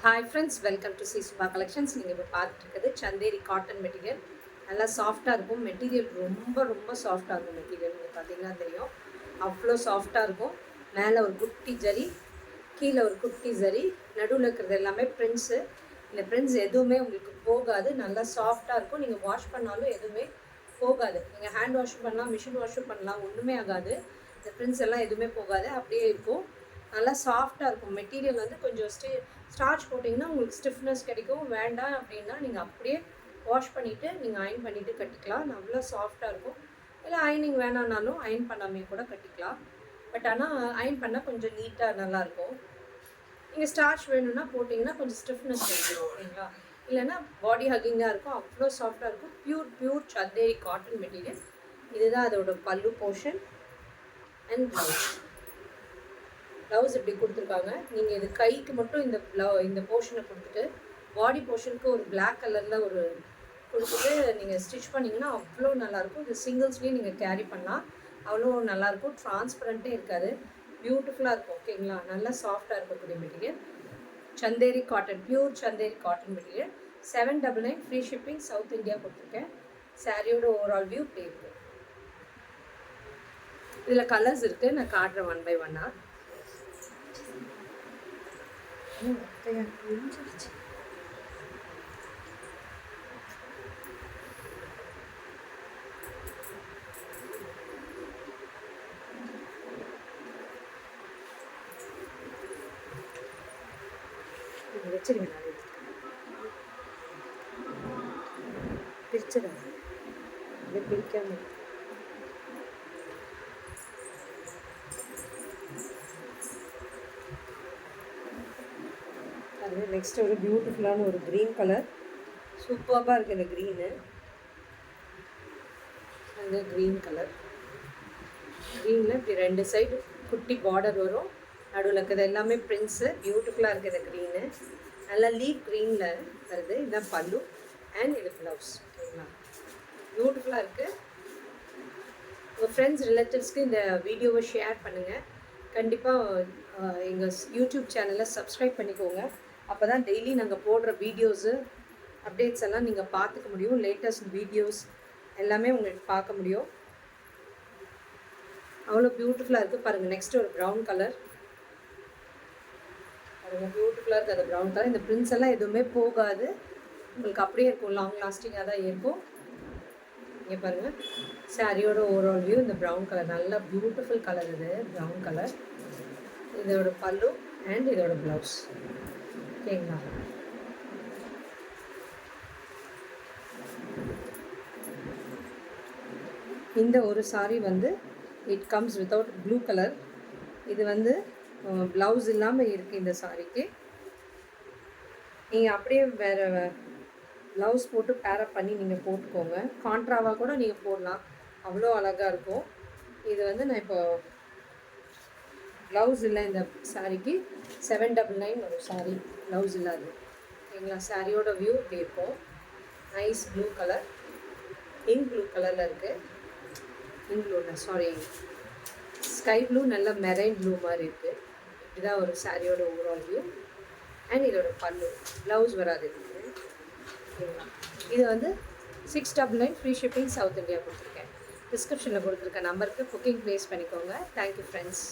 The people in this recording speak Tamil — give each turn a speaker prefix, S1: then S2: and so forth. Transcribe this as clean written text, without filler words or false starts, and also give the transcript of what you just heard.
S1: Hi friends, welcome to Subha collections. நீங்கள் இப்போ பார்த்துட்டு இருக்கிறது சந்தேரி காட்டன் மெட்டீரியல். நல்லா சாஃப்டாக இருக்கும். மெட்டீரியல் ரொம்ப ரொம்ப சாஃப்டாக இருக்கும். மெட்டீரியல் நீங்கள் பார்த்தீங்கன்னா தெரியும், அவ்வளோ சாஃப்டாக இருக்கும். மேலே ஒரு குட்டி ஜரி, கீழே ஒரு குட்டி ஜரி, நடுவில் இருக்கிறது எல்லாமே பிரிண்ட்ஸு. இந்த பிரிண்ட்ஸ் எதுவுமே உங்களுக்கு போகாது. நல்லா சாஃப்டாக இருக்கும். நீங்கள் வாஷ் பண்ணாலும் எதுவுமே போகாது. நீங்கள் ஹேண்ட் வாஷும் பண்ணலாம், மிஷின் வாஷும் பண்ணலாம், ஒன்றுமே ஆகாது. இந்த பிரிண்ட்ஸ் எல்லாம் எதுவுமே போகாது, அப்படியே இருக்கும். நல்லா சாஃப்டாக இருக்கும். மெட்டீரியல் வந்து கொஞ்சம் ஸ்டார்ச் போட்டிங்கன்னா உங்களுக்கு ஸ்டிஃப்னஸ் கிடைக்கும். வேண்டாம் அப்படின்னா நீங்கள் அப்படியே வாஷ் பண்ணிவிட்டு நீங்கள் அயன் பண்ணிவிட்டு கட்டிக்கலாம். நல்லா சாஃப்டாக இருக்கும். இல்லை அயனிங் வேணான்னாலும் அயன் பண்ணாமே கூட கட்டிக்கலாம். பட் ஆனால் அயன் பண்ணால் கொஞ்சம் நீட்டாக நல்லாயிருக்கும். நீங்கள் ஸ்டார்ச் வேணும்னா போட்டிங்கன்னா கொஞ்சம் ஸ்டிஃப்னஸ் கிடைக்கும், ஓகேங்களா? இல்லைன்னா பாடி ஹக்கிங்காக இருக்கும். அவ்வளோ சாஃப்டாக இருக்கும். Pure Chanderi cotton material. இதுதான் அதோட பல்லு போர்ஷன் அண்ட் ப்ளவுஸ் இப்படி கொடுத்துருக்காங்க. நீங்கள் இது கைக்கு மட்டும் இந்த போர்ஷனை கொடுத்துட்டு பாடி போர்ஷனுக்கு ஒரு பிளாக் கலரில் ஒரு கொடுத்துட்டு நீங்கள் ஸ்டிச் பண்ணிங்கன்னா அவ்வளோ நல்லாயிருக்கும். இது சிங்கிள்ஸ்லேயும் நீங்கள் கேரி பண்ணலாம், அவ்வளோ நல்லாயிருக்கும். டிரான்ஸ்பரண்ட்டே இருக்காது, பியூட்டிஃபுல்லாக இருக்கும், ஓகேங்களா? நல்லா சாஃப்டாக இருக்கக்கூடிய material Chanderi cotton, pure Chanderi cotton material. 799 free shipping, south India கொடுத்துருக்கேன். சாரியோட ஓவரால் வியூ இப்படி இருக்குது. இதில் கலர்ஸ் இருக்குது, நான் காட்டுறேன் ஒன் பை ஒன்னாக. புரிஞ்சிருச்சு. வச்சிருங்க, பிரிச்சிட பிரிக்காம. அது நெக்ஸ்ட் ஒரு பியூட்டிஃபுல்லான ஒரு க்ரீன் கலர், சூப்பராக இருக்குது இந்த க்ரீனு. அந்த க்ரீன் கலர், க்ரீனில் இப்படி ரெண்டு சைடு குட்டி பார்டர் வரும். நடுவில் இருக்கிறது எல்லாமே பிரிண்ட்ஸு. பியூட்டிஃபுல்லாக இருக்குது இந்த க்ரீனு. நல்லா லீஃப் க்ரீனில் வருது. இதுதான் பல்லு அண்ட் இது ப்ளவுஸ், ஓகேங்களா? பியூட்டிஃபுல்லாக இருக்குது. உங்கள் ஃப்ரெண்ட்ஸ் ரிலேட்டிவ்ஸ்க்கு இந்த வீடியோவை ஷேர் பண்ணுங்கள். கண்டிப்பாக எங்கள் யூடியூப் சேனலை சப்ஸ்கிரைப் பண்ணிக்கோங்க. அப்போ தான் டெய்லி நாங்கள் போடுற வீடியோஸு அப்டேட்ஸ் எல்லாம் நீங்கள் பார்த்துக்க முடியும். லேட்டஸ்ட் வீடியோஸ் எல்லாமே உங்களுக்கு பார்க்க முடியும். அவ்வளோ பியூட்டிஃபுல்லாக இருக்குது பாருங்கள். நெக்ஸ்ட் ஒரு ப்ரௌன் கலர் பாருங்கள், பியூட்டிஃபுல்லாக இருக்குது அந்த ப்ரௌன் கலர். இந்த பிரிண்ட்ஸ் எல்லாம் எதுவுமே போகாது, உங்களுக்கு அப்படியே இருக்கும், லாங் லாஸ்டிங்காக தான் இருக்கும். இங்கே பாருங்கள், சாரியோட ஓவரால் வியூ இந்த ப்ரௌன் கலர். நல்லா பியூட்டிஃபுல் கலர் இது ப்ரௌன் கலர். இதோட பல்லு அண்ட் இதோட ப்ளவுஸ், ஓகேங்களா? இந்த ஒரு சாரீ வந்து it comes without blue colour. இது வந்து ப்ளவுஸ் இல்லாமல் இருக்குது இந்த சாரீக்கு. நீங்கள் அப்படியே வேறு ப்ளவுஸ் போட்டு பேரப் பண்ணி நீங்கள் போட்டுக்கோங்க. கான்ட்ராவாக கூட நீங்கள் போடலாம், அவ்வளோ அழகாக இருக்கும். இது வந்து நான் இப்போ ப்ளவுஸ் இல்லை இந்த சாரீக்கு. 799 ஒரு சாரீ, ப்ளவுஸ் இல்லாது, ஓகேங்களா? சாரியோட வியூ இப்படி இருக்கும். Nice blue colour, ink blue கலரில் இருக்குது. Ink blue sorry, sky blue, நல்ல மெரைன் ப்ளூ மாதிரி இருக்குது. இதுதான் ஒரு சாரியோட ஓவரால் வியூ அண்ட் இதோட பல்லு. ப்ளவுஸ் வராது இதுக்கு, ஓகேங்களா? இது வந்து 699 ஃப்ரீ ஷிப்பிங், சவுத் இந்தியா கொடுத்துருக்கேன். டிஸ்கிரிப்ஷனில் கொடுத்துருக்க நம்பருக்கு புக்கிங் ப்ளேஸ் பண்ணிக்கோங்க. Thank you friends.